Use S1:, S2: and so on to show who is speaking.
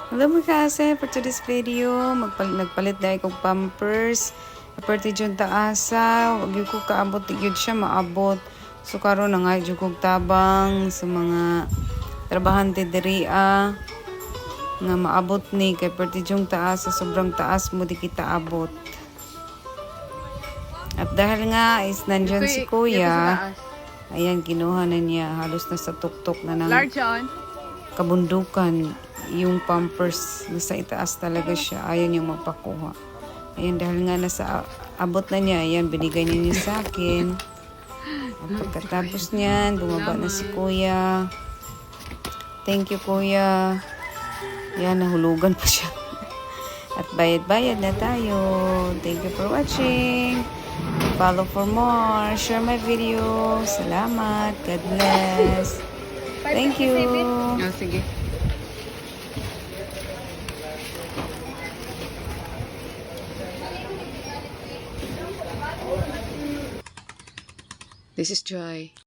S1: Hello mga kaase, for today's video, nagpalit dahil kong pampers. Aparte dyan taasa, wag yun ko kaabot, yun siya maabot. So karon na nga yun kong tabang sa mga trabahante diriya nga maabot ni kay parte dyan taasa, sobrang taas mo di kita abot. At dahil nga is nandyan si kuya, ayan kinuha na niya, halos na sa tuktok na ng
S2: Large on.
S1: kabundukan. Yung pampers nasa itaas talaga siya, ayaw niya magpakuha. Ayan, dahil nga nasa abot na niya, ayan, binigay niya sa akin. At pagkatapos niyan, bumaba na si kuya. Thank you kuya. Ayan, nahulugan pa siya. At bayad-bayad na tayo. Thank you for watching. Follow for more. Share my video. Salamat. God bless. Thank you.
S2: Oh, sige.
S1: This is Joy.